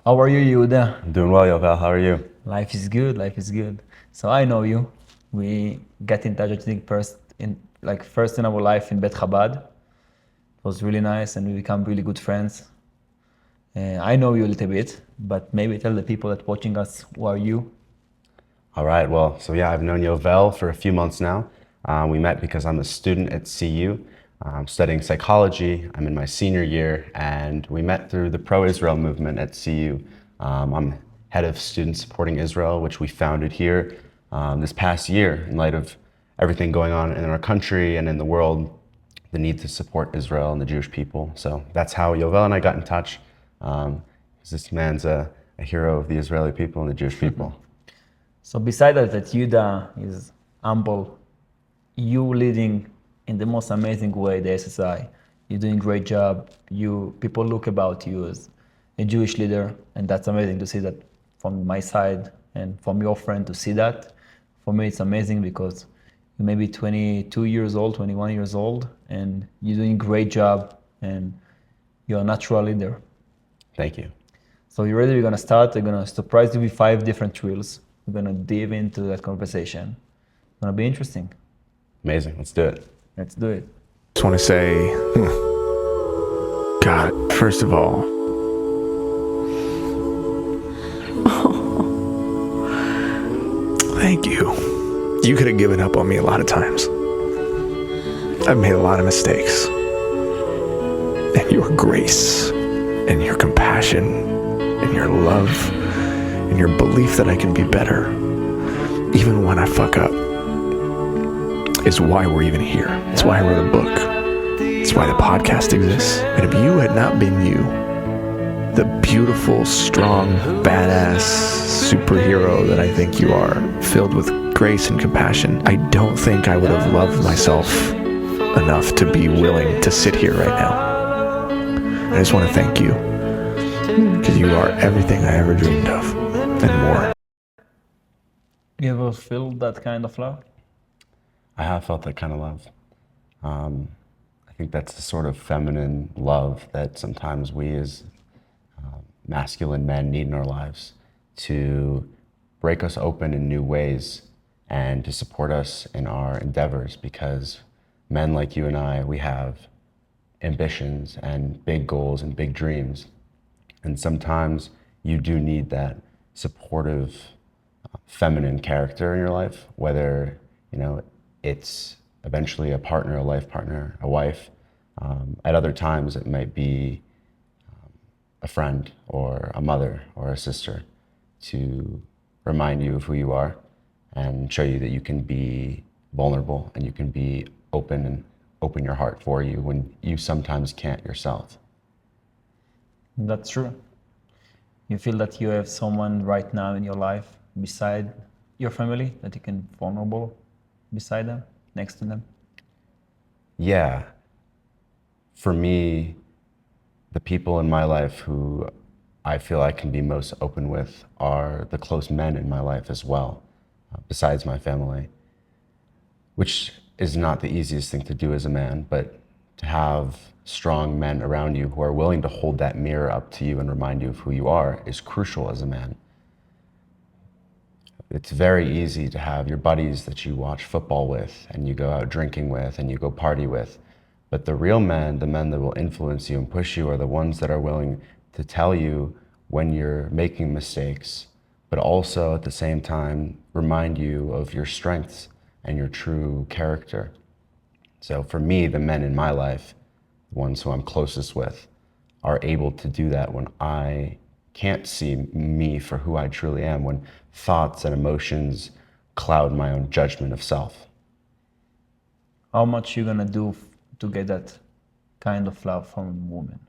How are you, Yehuda? I'm doing well, Yovel. How are you? Life is good. Life is good. So I know you. We get in touch. I think first in our life in Bet Chabad. It was really nice, and we become really good friends. I know you a little bit, but maybe tell the people that watching us who are you. All right. Well, I've known Yovel for a few months now. We met because I'm a student at CU. I'm studying psychology. I'm in my senior year, and we met through the pro-Israel movement at CU. I'm head of students supporting Israel, which we founded here this past year in light of everything going on in our country and in the world, the need to support Israel and the Jewish people. So that's how Yovel and I got in touch. Because this man's a hero of the Israeli people and the Jewish people. So beside that Yehuda is humble, you leading in the most amazing way the SSI. You're doing a great job. People look about you as a Jewish leader, and that's amazing to see that from my side and from your friend to see that. For me, it's amazing because you may be 22 years old, 21 years old, and you're doing a great job, and you're a natural leader. Thank you. So you ready? We're gonna start. We're gonna surprise you with 5 different drills. We're gonna dive into that conversation. It's gonna be interesting. Amazing. Let's do it. Let's do it. Just want to say, God, first of all, thank you. You could have given up on me a lot of times. I've made a lot of mistakes. And your grace and your compassion and your love and your belief that I can be better, even when I fuck up, is why we're even here. It's why I wrote a book. It's why the podcast exists. And if you had not been you, the beautiful, strong, badass superhero that I think you are, filled with grace and compassion, I don't think I would have loved myself enough to be willing to sit here right now. I just want to thank you, because you are everything I ever dreamed of and more. You ever feel that kind of love? I have felt that kind of love. I think that's the sort of feminine love that sometimes we as masculine men need in our lives to break us open in new ways and to support us in our endeavors, because men like you and I, we have ambitions and big goals and big dreams. And sometimes you do need that supportive feminine character in your life, whether, it's eventually a partner, a life partner, a wife. At other times, it might be a friend or a mother or a sister to remind you of who you are and show you that you can be vulnerable and you can be open and open your heart for you when you sometimes can't yourself. That's true. You feel that you have someone right now in your life beside your family that you can be vulnerable beside them, next to them? Yeah. For me, the people in my life who I feel I can be most open with are the close men in my life as well, besides my family, which is not the easiest thing to do as a man, but to have strong men around you who are willing to hold that mirror up to you and remind you of who you are is crucial as a man. It's very easy to have your buddies that you watch football with and you go out drinking with and you go party with. But the real men, the men that will influence you and push you, are the ones that are willing to tell you when you're making mistakes, but also at the same time remind you of your strengths and your true character. So for me, the men in my life, the ones who I'm closest with, are able to do that when I can't see me for who I truly am, when thoughts and emotions cloud my own judgment of self. How much you gonna do to get that kind of love from a woman?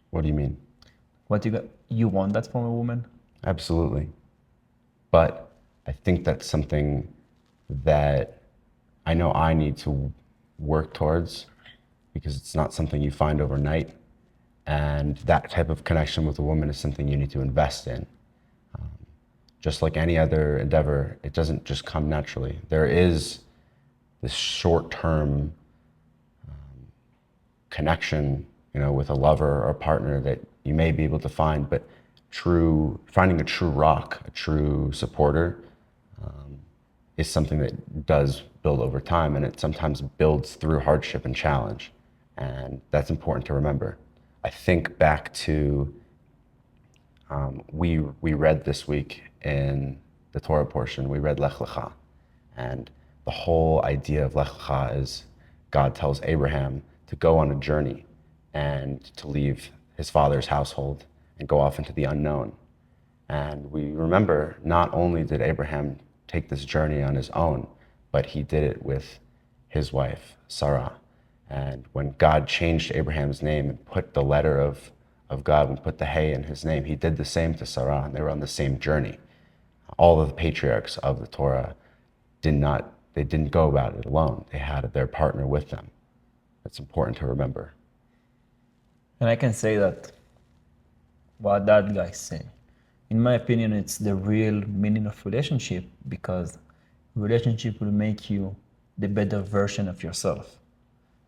What do you mean? You want that from a woman? Absolutely. But I think that's something that I know I need to work towards, because it's not something you find overnight. And that type of connection with a woman is something you need to invest in. Just like any other endeavor, it doesn't just come naturally. There is this short-term connection, with a lover or a partner that you may be able to find, but finding a true rock, a true supporter, is something that does build over time, and it sometimes builds through hardship and challenge. And that's important to remember. I think back to, we read this week in the Torah portion, we read Lech Lecha. And the whole idea of Lech Lecha is God tells Abraham to go on a journey and to leave his father's household and go off into the unknown. And we remember, not only did Abraham take this journey on his own, but he did it with his wife, Sarah. And when God changed Abraham's name and put the letter of God and put the hay in his name, he did the same to Sarah, and they were on the same journey. All of the patriarchs of the Torah didn't go about it alone. They had their partner with them. It's important to remember. And I can say that what that guy say, in my opinion, it's the real meaning of relationship, because relationship will make you the better version of yourself.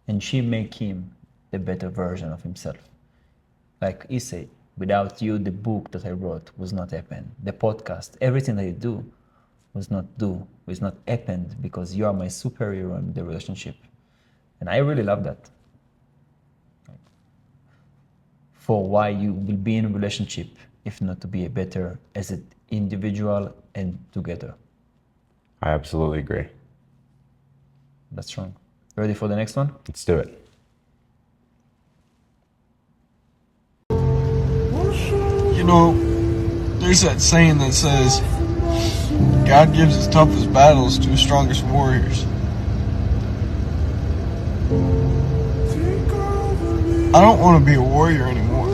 And she make him the better version of himself. Like he said, without you, the book that I wrote was not happen. The podcast, everything that I do was not happened because you are my superhero in the relationship. And I really love that. For why you will be in a relationship if not to be a better as an individual and together. I absolutely agree. That's strong. Ready for the next one? Let's do it. You know, there's that saying that says, God gives his toughest battles to his strongest warriors. I don't want to be a warrior anymore.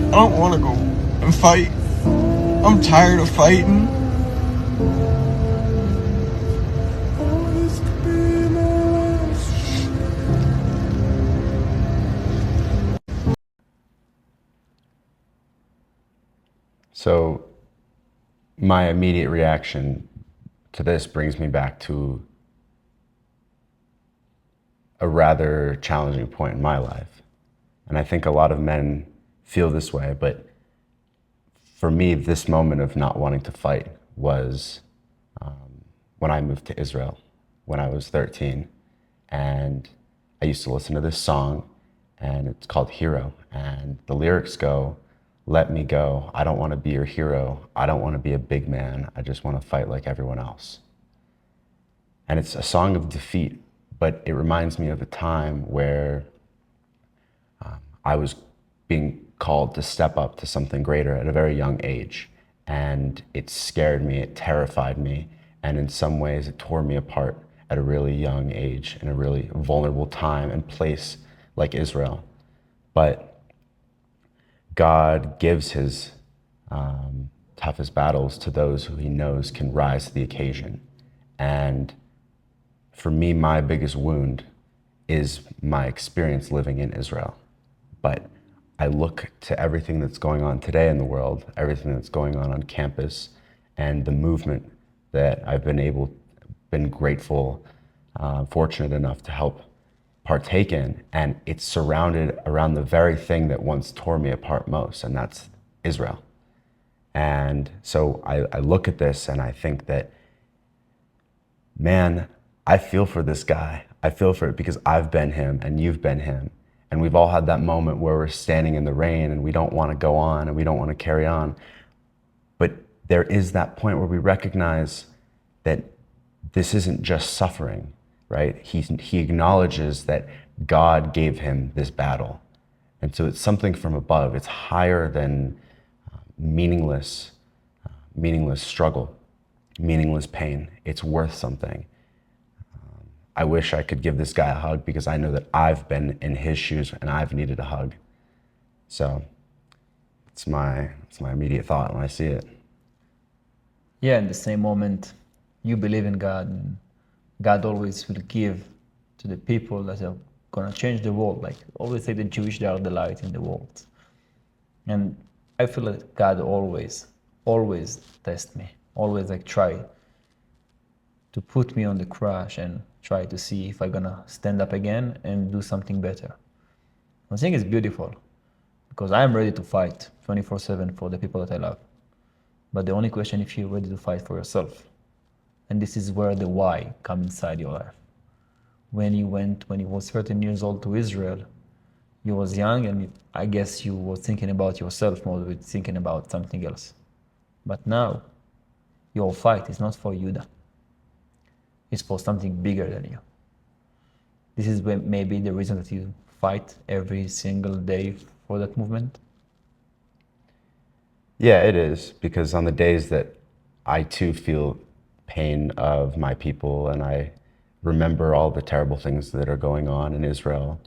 I don't want to go and fight. I'm tired of fighting. So my immediate reaction to this brings me back to a rather challenging point in my life. And I think a lot of men feel this way, but for me, this moment of not wanting to fight was when I moved to Israel when I was 13. And I used to listen to this song, and it's called Hero. And the lyrics go, "Let me go. I don't want to be your hero. I don't want to be a big man. I just want to fight like everyone else." And it's a song of defeat, but it reminds me of a time where I was being called to step up to something greater at a very young age. And it scared me, it terrified me, and in some ways it tore me apart at a really young age, in a really vulnerable time and place like Israel. But God gives his toughest battles to those who he knows can rise to the occasion. And for me, my biggest wound is my experience living in Israel. But I look to everything that's going on today in the world, everything that's going on campus, and the movement that I've been grateful, fortunate enough to help partake in, and it's surrounded around the very thing that once tore me apart most, and that's Israel. And so I look at this and I think that, man, I feel for this guy. I feel for it because I've been him and you've been him. And we've all had that moment where we're standing in the rain and we don't want to go on and we don't want to carry on. But there is that point where we recognize that this isn't just suffering, right? He acknowledges that God gave him this battle. And so it's something from above. It's higher than meaningless struggle, meaningless pain. It's worth something. I wish I could give this guy a hug because I know that I've been in his shoes and I've needed a hug. So it's my immediate thought when I see it. Yeah, in the same moment, you believe in God, and God always will give to the people that are gonna change the world. Like always say the Jewish, they are the light in the world. And I feel like God always test me, always like try to put me on the crash and try to see if I'm gonna stand up again and do something better. I think it's beautiful. because I'm ready to fight 24/7 for the people that I love. But the only question if you're ready to fight for yourself. And this is where the why comes inside your life. When you was 13 years old to Israel, you was young, and I guess you were thinking about yourself more than thinking about something else. But now, your fight is not for Yehuda. It's for something bigger than you. This is maybe the reason that you fight every single day for that movement. Yeah, it is, because on the days that I too feel pain of my people and I remember all the terrible things that are going on in Israel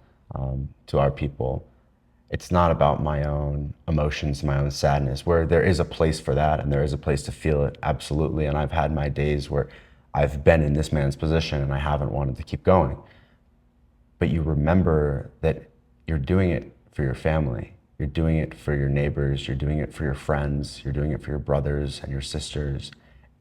to our people, it's not about my own emotions, my own sadness, where there is a place for that and there is a place to feel it, absolutely. And I've had my days where I've been in this man's position and I haven't wanted to keep going. But you remember that you're doing it for your family. You're doing it for your neighbors. You're doing it for your friends. You're doing it for your brothers and your sisters.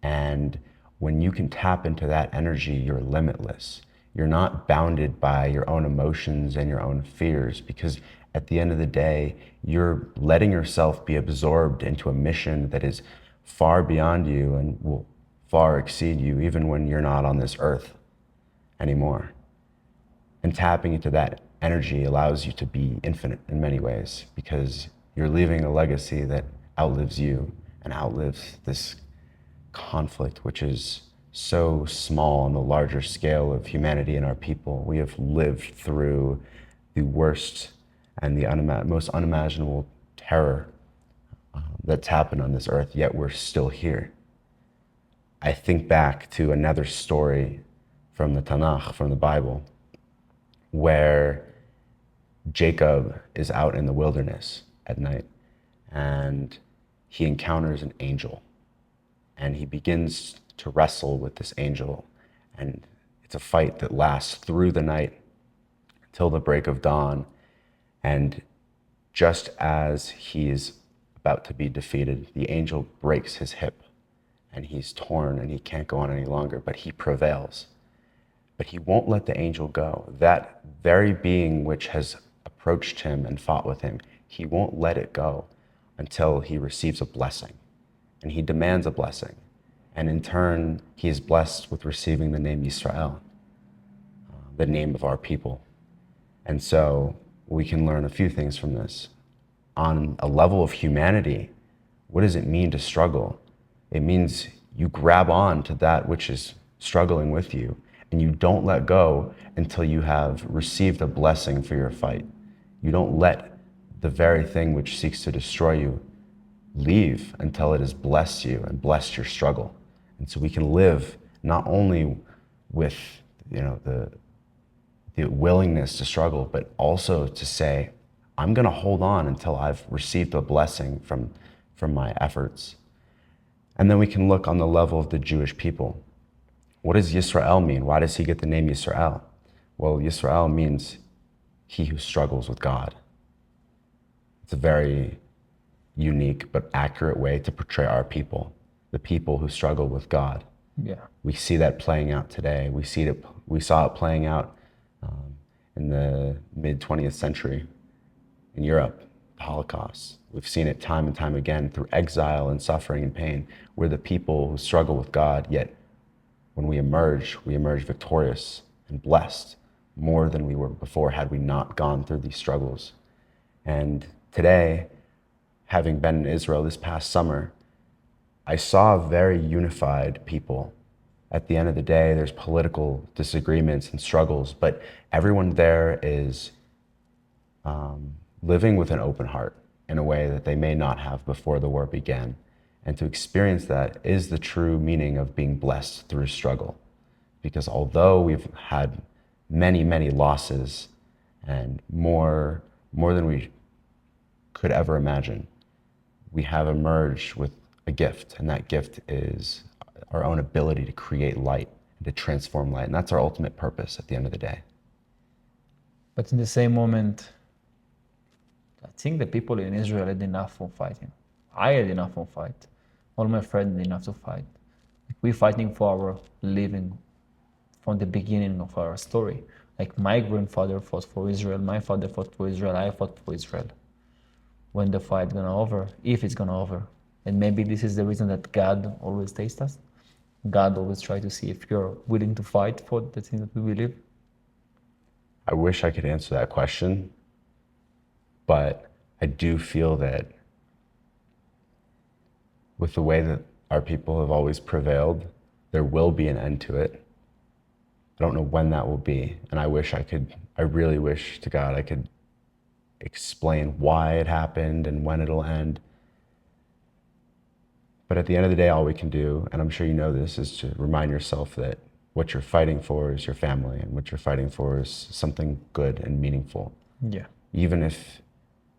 And when you can tap into that energy, you're limitless. You're not bounded by your own emotions and your own fears, because at the end of the day, you're letting yourself be absorbed into a mission that is far beyond you and will far exceed you, even when you're not on this earth anymore. And tapping into that energy allows you to be infinite in many ways, because you're leaving a legacy that outlives you and outlives this conflict, which is so small on the larger scale of humanity and our people. We have lived through the worst and the most unimaginable terror that's happened on this earth, yet we're still here. I think back to another story from the Tanakh, from the Bible, where Jacob is out in the wilderness at night and he encounters an angel and he begins to wrestle with this angel, and it's a fight that lasts through the night till the break of dawn. And just as he's about to be defeated, the angel breaks his hip and he's torn and he can't go on any longer, but he prevails. But he won't let the angel go. That very being which has approached him and fought with him, he won't let it go until he receives a blessing. And he demands a blessing. And in turn, he is blessed with receiving the name Yisrael, the name of our people. And so we can learn a few things from this. On a level of humanity, what does it mean to struggle? It means you grab on to that which is struggling with you, and you don't let go until you have received a blessing for your fight. You don't let the very thing which seeks to destroy you leave until it has blessed you and blessed your struggle. And so we can live not only with the willingness to struggle, but also to say, I'm going to hold on until I've received a blessing from my efforts. And then we can look on the level of the Jewish people. What does Yisrael mean? Why does he get the name Yisrael? Well, Yisrael means he who struggles with God. It's a very unique but accurate way to portray our people, the people who struggle with God. Yeah. We see that playing out today. We saw it playing out in the mid-20th century in Europe, the Holocaust. We've seen it time and time again through exile and suffering and pain. We're the people who struggle with God, yet when we emerge victorious and blessed more than we were before had we not gone through these struggles. And today, having been in Israel this past summer, I saw a very unified people. At the end of the day, there's political disagreements and struggles, but everyone there is living with an open heart in a way that they may not have before the war began. And to experience that is the true meaning of being blessed through struggle. Because although we've had many, many losses and more than we could ever imagine, we have emerged with a gift, and that gift is our own ability to create light and to transform light. And that's our ultimate purpose at the end of the day. But in the same moment, I think the people in Israel had enough for fighting. I had enough for fight. All my friends had enough to fight. We're fighting for our living from the beginning of our story. Like my grandfather fought for Israel, my father fought for Israel, I fought for Israel. when the fight gonna over, if it's gonna over. And maybe this is the reason that God always tastes us. God always tries to see if you're willing to fight for the thing that we believe. I wish I could answer that question, but I do feel that with the way that our people have always prevailed, there will be an end to it. I don't know when that will be, and I really wish to God I could explain why it happened and when it'll end. But at the end of the day, all we can do, and I'm sure you know this, is to remind yourself that what you're fighting for is your family, and what you're fighting for is something good and meaningful. Yeah. Even if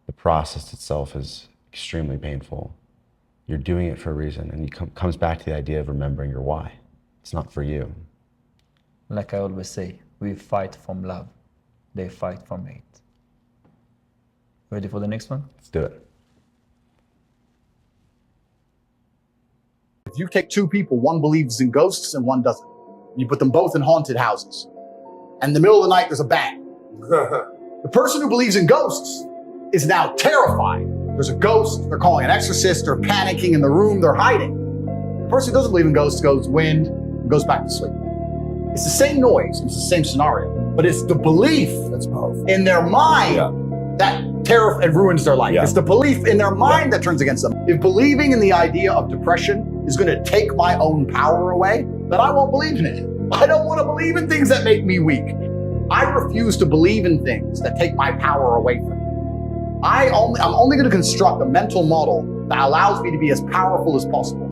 the process itself is extremely painful, you're doing it for a reason, and it comes back to the idea of remembering your why. It's not for you. Like I always say, we fight from love. They fight from hate. Ready for the next one? Let's do it. If you take two people, one believes in ghosts and one doesn't, you put them both in haunted houses, and in the middle of the night there's a bang. The person who believes in ghosts is now terrified. There's a ghost, they're calling an exorcist, they're panicking in the room, they're hiding. The person who doesn't believe in ghosts goes wind and goes back to sleep. It's the same noise, it's the same scenario, but it's the belief That's powerful. in their mind that terror and ruins their life. Yeah. It's the belief in their mind that turns against them. If believing in the idea of depression is going to take my own power away, then I won't believe in it. I don't want to believe in things that make me weak. I refuse to believe in things that take my power away from me. I'm only going to construct a mental model that allows me to be as powerful as possible.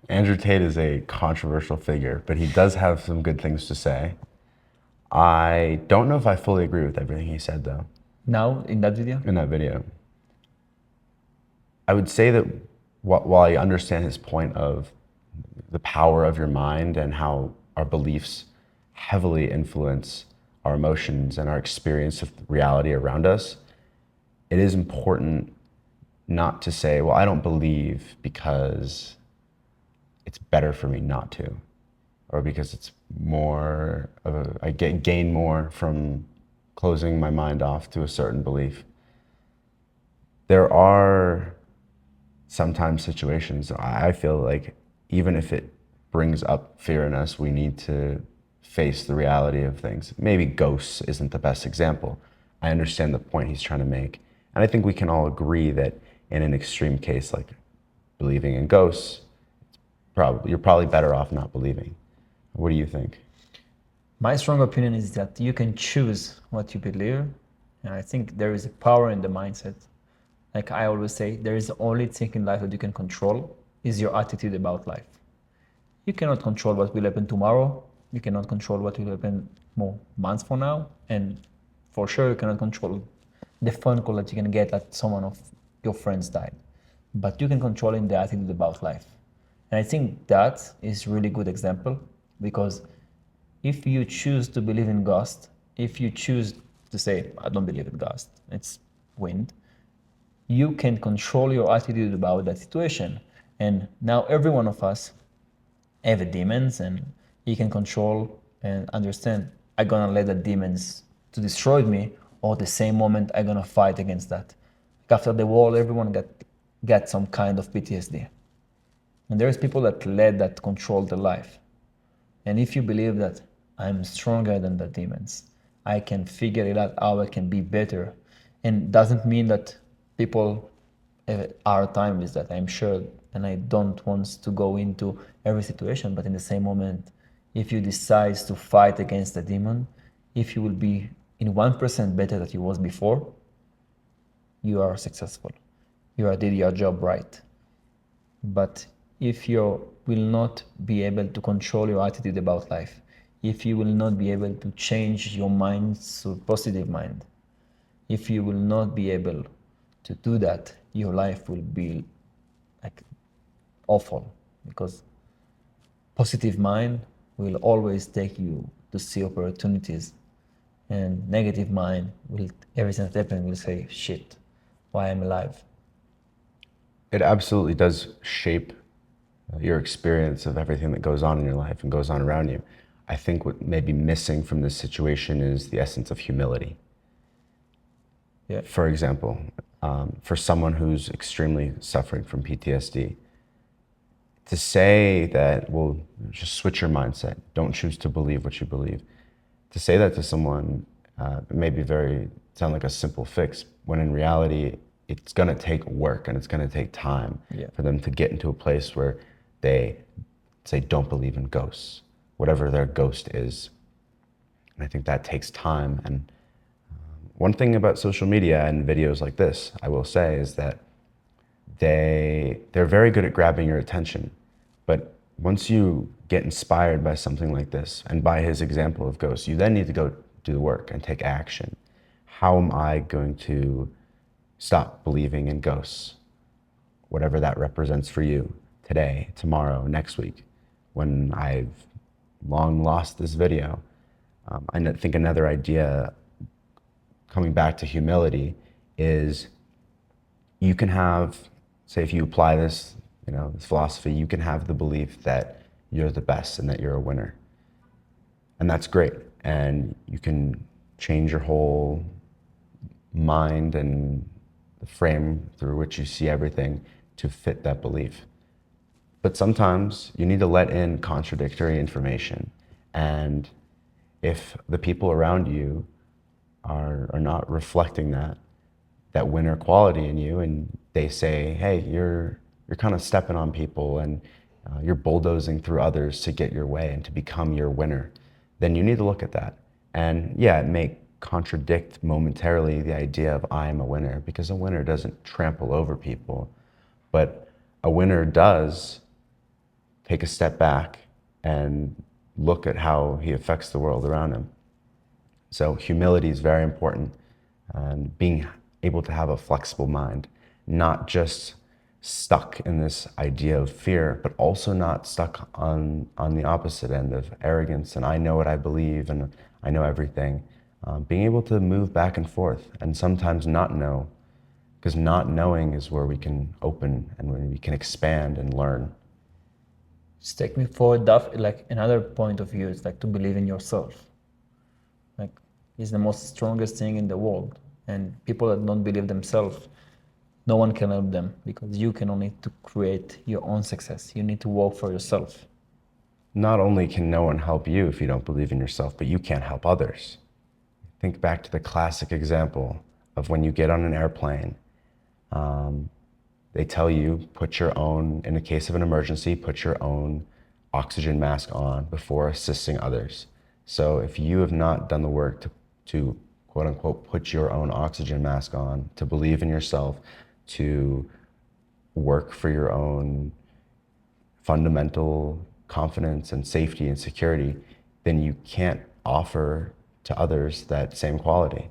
Andrew Tate is a controversial figure, but he does have some good things to say. I don't know if I fully agree with everything he said, though, Now, in that video? in that video. I would say that while I understand his point of the power of your mind and how our beliefs heavily influence our emotions and our experience of reality around us, it is important not to say, well, I don't believe because it's better for me not to, or because it's more of I gain more from closing my mind off to a certain belief. There are sometimes situations I feel like even if it brings up fear in us, we need to face the reality of things. Maybe ghosts isn't the best example. I understand the point he's trying to make. And I think we can all agree that in an extreme case like believing in ghosts, you're probably better off not believing. What do you think? My strong opinion is that you can choose what you believe. And I think there is a power in the mindset. Like I always say, there is the only thing in life that you can control is your attitude about life. You cannot control what will happen tomorrow. You cannot control what will happen more months from now. And for sure, you cannot control the phone call that you can get that someone of your friends died. But you can control in the attitude about life. And I think that is really good example because if you choose to believe in ghosts, if you choose to say, I don't believe in ghosts, it's wind, you can control your attitude about that situation. And now every one of us have demons and you can control and understand, I'm gonna let the demons to destroy me or the same moment I'm gonna fight against that. Like after the war, everyone got some kind of PTSD. And there's people that let that control their life. And if you believe that I'm stronger than the demons, I can figure it out how I can be better. And doesn't mean that people are time with that, I'm sure. And I don't want to go into every situation, but in the same moment, if you decide to fight against the demon, if you will be in 1% better than you was before, you are successful. You did your job right. But if you will not be able to control your attitude about life, if you will not be able to change your mind to a positive mind, if you will not be able to do that, your life will be like awful, because positive mind will always take you to see opportunities, and negative mind will, everything that happens will say, shit, why I'm alive? It absolutely does shape your experience of everything that goes on in your life and goes on around you. I think what may be missing from this situation is the essence of humility. Yeah. For example, for someone who's extremely suffering from PTSD, to say that, well, just switch your mindset, don't choose to believe what you believe. To say that to someone may be sound like a simple fix, when in reality, it's gonna take work and it's gonna take time for them to get into a place where they say, don't believe in ghosts, whatever their ghost is. And I think that takes time. And one thing about social media and videos like this, I will say, is that they're very good at grabbing your attention. But once you get inspired by something like this and by his example of ghosts, you then need to go do the work and take action. How am I going to stop believing in ghosts? Whatever that represents for you today, tomorrow, next week. When I've long lost this video, I think another idea, coming back to humility, is you can have, say if you apply this, this philosophy, you can have the belief that you're the best and that you're a winner. And that's great. And you can change your whole mind and the frame through which you see everything to fit that belief. But sometimes you need to let in contradictory information. And if the people around you are not reflecting that winner quality in you, and they say, hey, you're kind of stepping on people and you're bulldozing through others to get your way and to become your winner, then you need to look at that. And yeah, it may contradict momentarily the idea of I am a winner, because a winner doesn't trample over people, but a winner does take a step back and look at how he affects the world around him. So humility is very important, and being able to have a flexible mind, not just stuck in this idea of fear, but also not stuck on the opposite end of arrogance and I know what I believe and I know everything. Being able to move back and forth and sometimes not know, because not knowing is where we can open and where we can expand and learn. Just take me forward, like another point of view is like to believe in yourself. Like, it's the most strongest thing in the world. And people that don't believe themselves, no one can help them, because you can only to create your own success. You need to work for yourself. Not only can no one help you if you don't believe in yourself, but you can't help others. Think back to the classic example of when you get on an airplane. They tell you, in the case of an emergency, put your own oxygen mask on before assisting others. So if you have not done the work to quote unquote, put your own oxygen mask on, to believe in yourself, to work for your own fundamental confidence and safety and security, then you can't offer to others that same quality.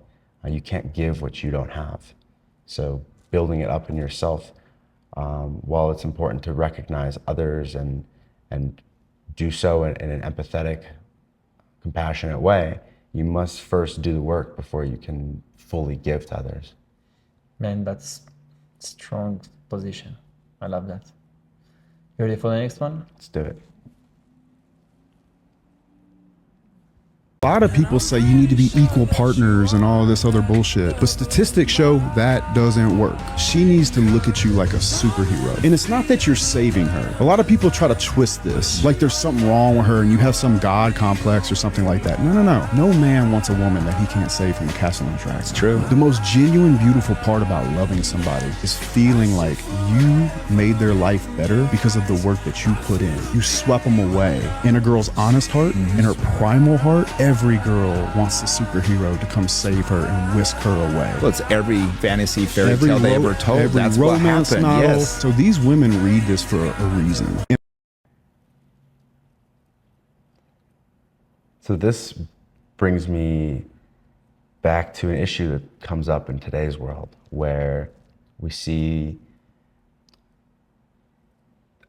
You can't give what you don't have. So building it up in yourself, while it's important to recognize others and do so in an empathetic, compassionate way, you must first do the work before you can fully give to others. Man, that's strong position. I love that. You ready for the next one? Let's do it. A lot of people say you need to be equal partners and all this other bullshit, but statistics show that doesn't work. She needs to look at you like a superhero. And it's not that you're saving her. A lot of people try to twist this, like there's something wrong with her and you have some God complex or something like that. No. No man wants a woman that he can't save from a castle on track. It's true. The most genuine, beautiful part about loving somebody is feeling like you made their life better because of the work that you put in. You swept them away. In a girl's honest heart, in her primal heart, every girl wants the superhero to come save her and whisk her away. Well, it's every fantasy fairy tale they ever told. Every That's what romance happened. novel. Yes. So these women read this for a reason. So this brings me back to an issue that comes up in today's world, where we see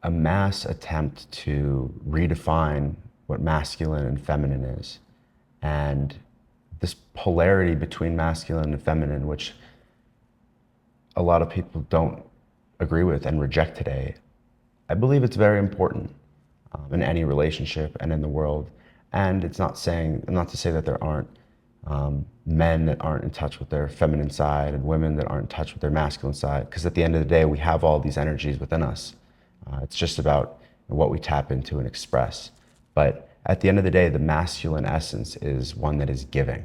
a mass attempt to redefine what masculine and feminine is. And this polarity between masculine and feminine, which a lot of people don't agree with and reject today, I believe it's very important in any relationship and in the world. And it's not to say that there aren't men that aren't in touch with their feminine side and women that aren't in touch with their masculine side. Because at the end of the day, we have all these energies within us. It's just about what we tap into and express. But at the end of the day, the masculine essence is one that is giving,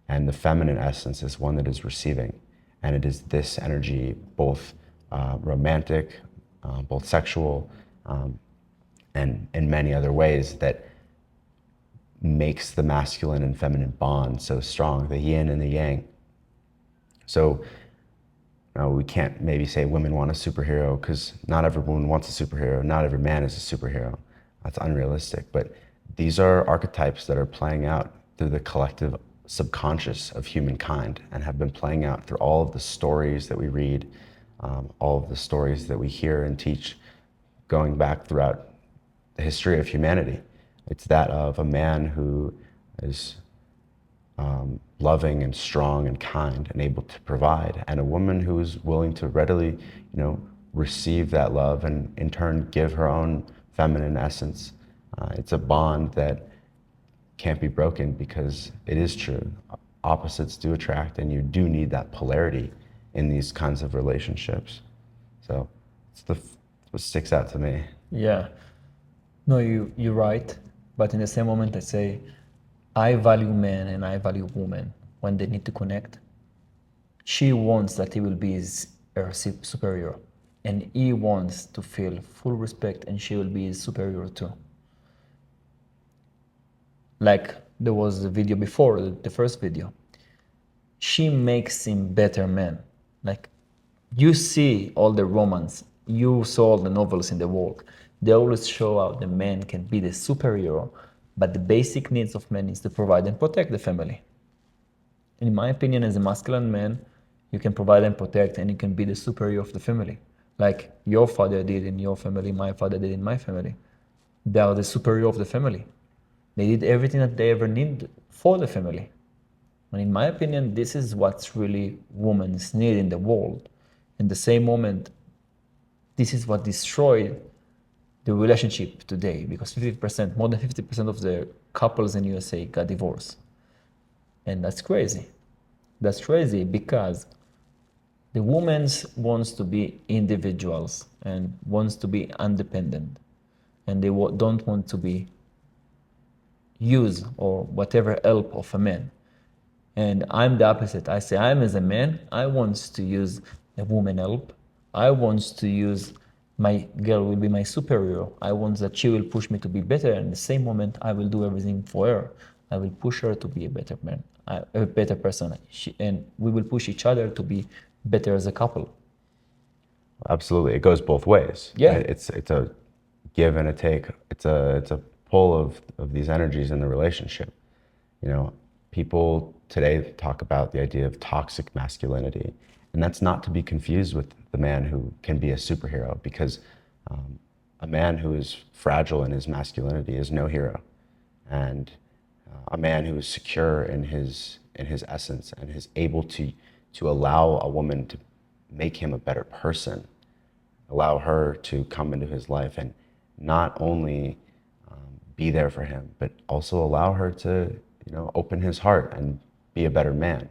and the feminine essence is one that is receiving. And it is this energy, both romantic, both sexual, and in many other ways, that makes the masculine and feminine bond so strong, the yin and the yang. So we can't maybe say women want a superhero, because not every woman wants a superhero, not every man is a superhero. That's unrealistic. But these are archetypes that are playing out through the collective subconscious of humankind, and have been playing out through all of the stories that we read, all of the stories that we hear and teach, going back throughout the history of humanity. It's that of a man who is loving and strong and kind and able to provide, and a woman who is willing to readily, receive that love and in turn give her own feminine essence. It's a bond that can't be broken, because it is true. Opposites do attract, and you do need that polarity in these kinds of relationships. So it's what sticks out to me. Yeah. No, you're right. But in the same moment, I say, I value men and I value women when they need to connect. She wants that he will be her superior, and he wants to feel full respect, and she will be his superior too. Like there was the video before, the first video. She makes him better man. Like you see all the romance, you saw all the novels in the world. They always show how the man can be the superhero, but the basic needs of men is to provide and protect the family. In my opinion, as a masculine man, you can provide and protect, and you can be the superior of the family. Like your father did in your family, my father did in my family. They are the superior of the family. They did everything that they ever need for the family. And in my opinion, this is what's really women's need in the world. In the same moment, this is what destroyed the relationship today, because 50%, more than 50% of the couples in USA got divorced. And that's crazy. That's crazy because the woman wants to be individuals and wants to be independent, and they don't want to be use or whatever help of a man. And I'm the opposite. I say, I'm as a man, I want to use a woman help. I want to use my girl will be my superior. I want that she will push me to be better. And the same moment, I will do everything for her. I will push her to be a better man, a better person. And we will push each other to be better as a couple. Absolutely, it goes both ways. Yeah. Right? It's a give and a take. It's a pull of these energies in the relationship. People today talk about the idea of toxic masculinity, and that's not to be confused with the man who can be a superhero, because a man who is fragile in his masculinity is no hero, and a man who is secure in his essence and is able to allow a woman to make him a better person, allow her to come into his life and not only be there for him, but also allow her to open his heart and be a better man.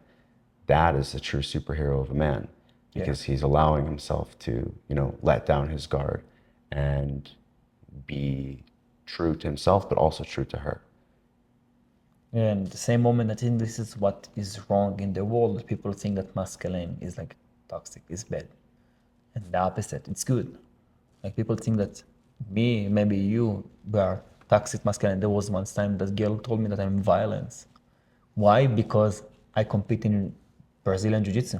That is the true superhero of a man, because he's allowing himself to let down his guard and be true to himself, but also true to her. And the same moment, I think this is what is wrong in the world. People think that masculine is like toxic, is bad. And the opposite, it's good. Like people think that me, maybe you, were toxic masculine. There was one time that girl told me that I'm violent. Why? Because I compete in Brazilian Jiu-Jitsu.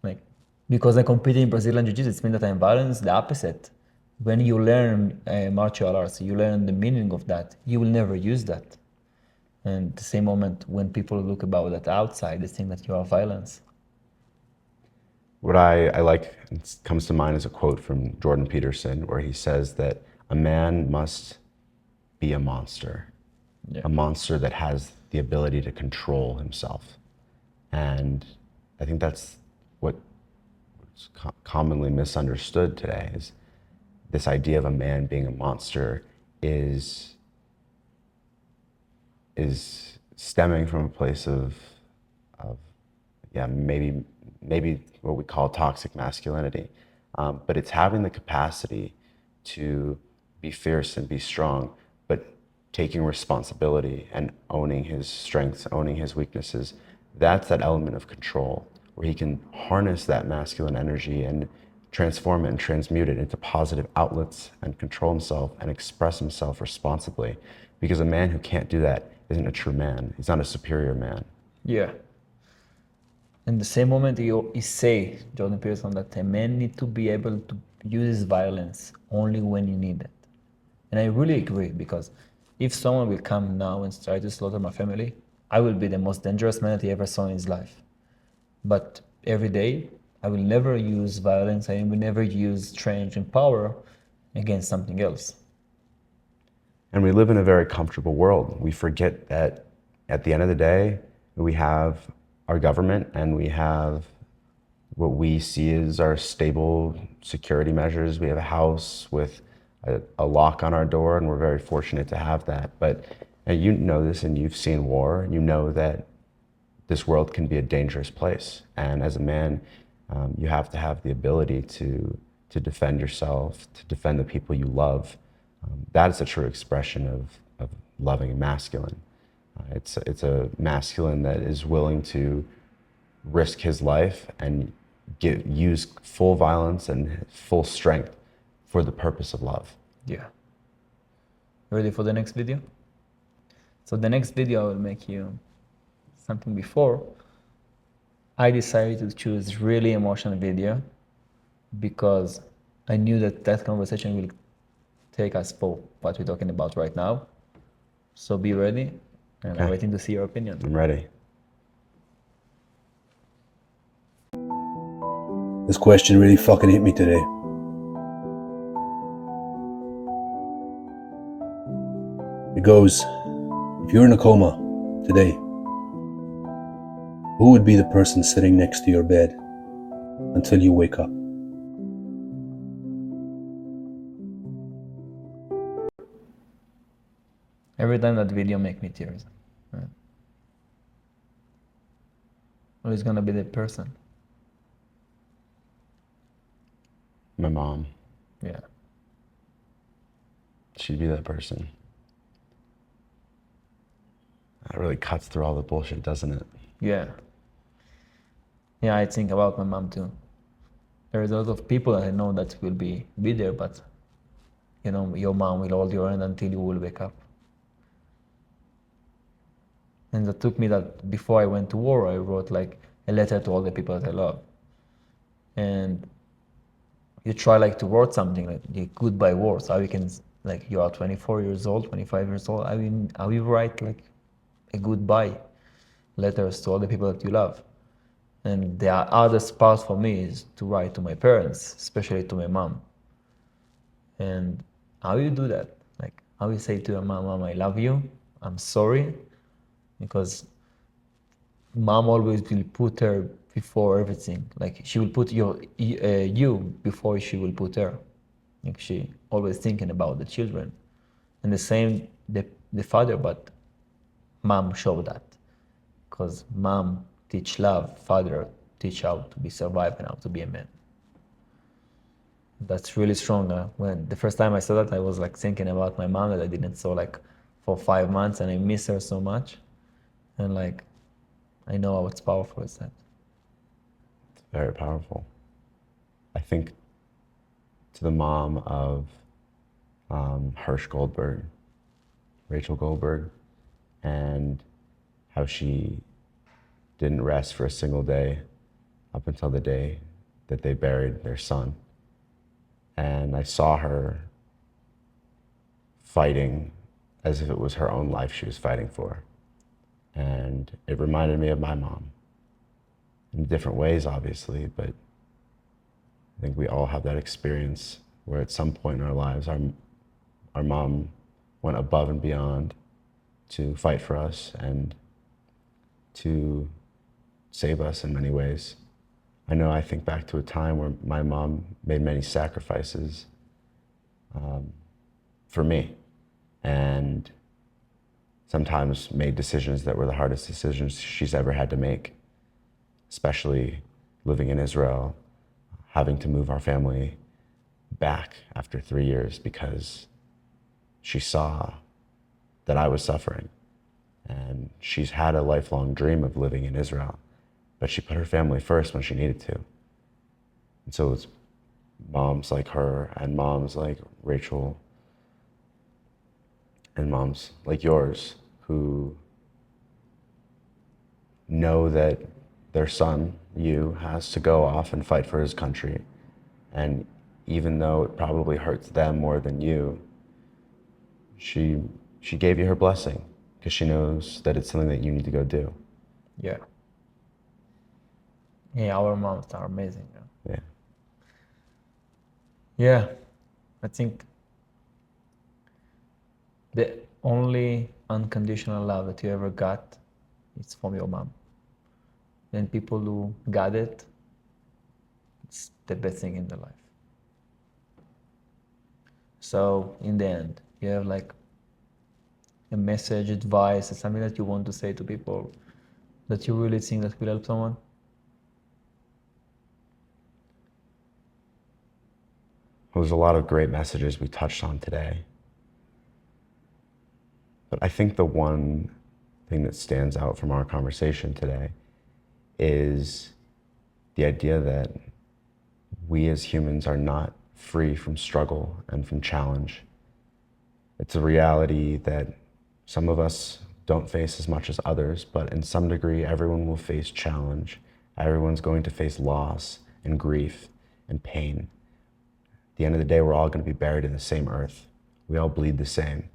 Like, because I compete in Brazilian Jiu-Jitsu, it means that I'm violent. The opposite. When you learn martial arts, you learn the meaning of that. You will never use that. And the same moment, when people look about that outside, they think that you are violence. What I like, it comes to mind, is a quote from Jordan Peterson, where he says that a man must be a monster, a monster that has the ability to control himself. And I think that's what's commonly misunderstood today, is this idea of a man being a monster is stemming from a place of yeah, maybe what we call toxic masculinity. But it's having the capacity to be fierce and be strong, but taking responsibility and owning his strengths, owning his weaknesses. That's that element of control where he can harness that masculine energy and transform it and transmute it into positive outlets and control himself and express himself responsibly. Because a man who can't do that isn't a true man. He's not a superior man. Yeah. In the same moment, he say, Jordan Peterson, that a man need to be able to use violence only when you need it. And I really agree, because if someone will come now and try to slaughter my family, I will be the most dangerous man that he ever saw in his life. But every day, I will never use violence. I will never use strength and power against something else. And we live in a very comfortable world. We forget that at the end of the day, we have our government and we have what we see as our stable security measures. We have a house with a lock on our door, and we're very fortunate to have that. But you know this, and you've seen war. You know that this world can be a dangerous place. And as a man, you have to have the ability to defend yourself, to defend the people you love. That is a true expression of loving a masculine. It's a masculine that is willing to risk his life and use full violence and full strength for the purpose of love. Yeah. Ready for the next video? So the next video, I will make you something before. I decided to choose really emotional video because I knew that conversation will take us for what we're talking about right now. So be ready, and Okay. I'm waiting to see your opinion. I'm ready. This question really fucking hit me today. It goes, if you're in a coma today, who would be the person sitting next to your bed until you wake up? Every time that video make me tears. Right? Who is gonna be the person? My mom, Yeah. she'd be that person. That really cuts through all the bullshit, doesn't it? Yeah. Yeah, I think about my mom too. There is a lot of people that I know that will be there, but you know, your mom will hold your hand until you will wake up. And that took me that before I went to war, I wrote like a letter to all the people that I love. And you try like to write something like the goodbye words. How you can, like, you are 24 years old, 25 years old. How you write like a goodbye letters to all the people that you love. And the hardest part for me is to write to my parents, especially to my mom. And how you do that? Like, how you say to your mom, "Mom, I love you. I'm sorry," because mom always will put her before everything. Like, she will put you before she will put her. Like, she always thinking about the children. And the same the father, but mom showed that, because mom teach love, father teach how to be survived and how to be a man. That's really strong. When the first time I saw that, I was like thinking about my mom that I didn't saw like for 5 months, and I miss her so much. And like, I know how it's powerful is that. It's very powerful. I think to the mom of Hirsch Goldberg, Rachel Goldberg, and how she didn't rest for a single day up until the day that they buried their son. And I saw her fighting as if it was her own life she was fighting for. And it reminded me of my mom in different ways, obviously, but I think we all have that experience where at some point in our lives, our mom went above and beyond to fight for us and to save us in many ways. I think back to a time where my mom made many sacrifices for me. And sometimes made decisions that were the hardest decisions she's ever had to make, especially living in Israel, having to move our family back after 3 years because she saw that I was suffering. And she's had a lifelong dream of living in Israel, but she put her family first when she needed to. And so it's moms like her and moms like Rachel and moms like yours who know that their son, you, has to go off and fight for his country. And even though it probably hurts them more than you, she gave you her blessing because she knows that it's something that you need to go do. Yeah. Yeah, our moms are amazing. Yeah. Yeah, I think the only unconditional love that you ever got is from your mom. And people who got it, it's the best thing in their life. So in the end, you have like a message, advice, something that you want to say to people that you really think that will help someone? There's a lot of great messages we touched on today. But I think the one thing that stands out from our conversation today is the idea that we as humans are not free from struggle and from challenge. It's a reality that some of us don't face as much as others, but in some degree, everyone will face challenge. Everyone's going to face loss and grief and pain. At the end of the day, we're all going to be buried in the same earth. We all bleed the same.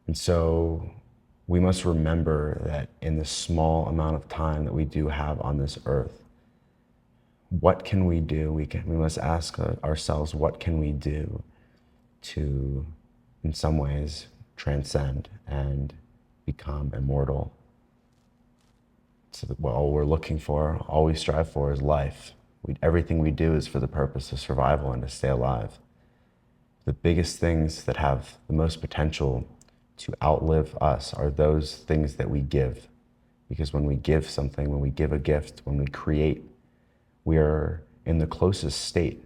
And so we must remember that in the small amount of time that we do have on this earth, what can we do? We must ask ourselves, what can we do to, in some ways, transcend and become immortal? So that all we're looking for, all we strive for is life. Everything we do is for the purpose of survival and to stay alive. The biggest things that have the most potential to outlive us are those things that we give. Because when we give something, when we give a gift, when we create, we are in the closest state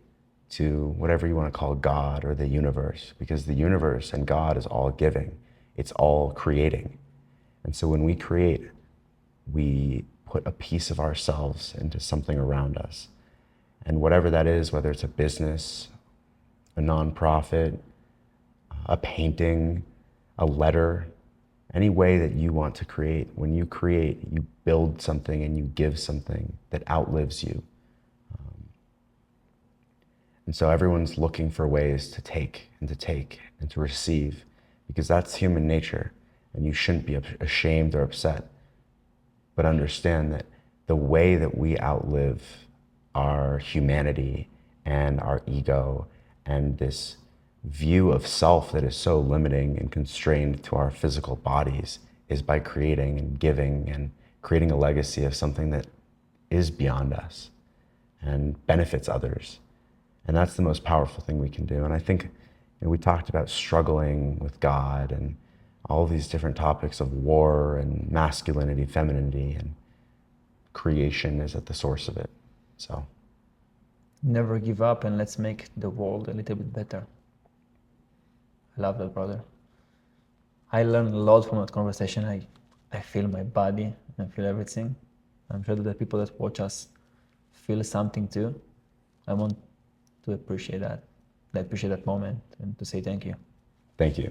to whatever you want to call God or the universe, because the universe and God is all giving. It's all creating. And so when we create, we put a piece of ourselves into something around us. And whatever that is, whether it's a business, a nonprofit, a painting, a letter, any way that you want to create, when you create, you build something and you give something that outlives you. And so everyone's looking for ways to take and to take and to receive, because that's human nature. And you shouldn't be ashamed or upset, but understand that the way that we outlive our humanity and our ego and this view of self that is so limiting and constrained to our physical bodies is by creating and giving and creating a legacy of something that is beyond us and benefits others. And that's the most powerful thing we can do. And I think we talked about struggling with God and all these different topics of war and masculinity, femininity, and creation is at the source of it. So Never give up, and let's make the world a little bit better. I love that, brother. I learned a lot from that conversation. I feel my body, I feel everything. I'm sure that the people that watch us feel something too. I want to appreciate that. I appreciate that moment and to say thank you. thank you.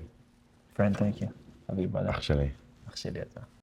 Friend, thank you. Habibi, brother. Actually. أخ شليته.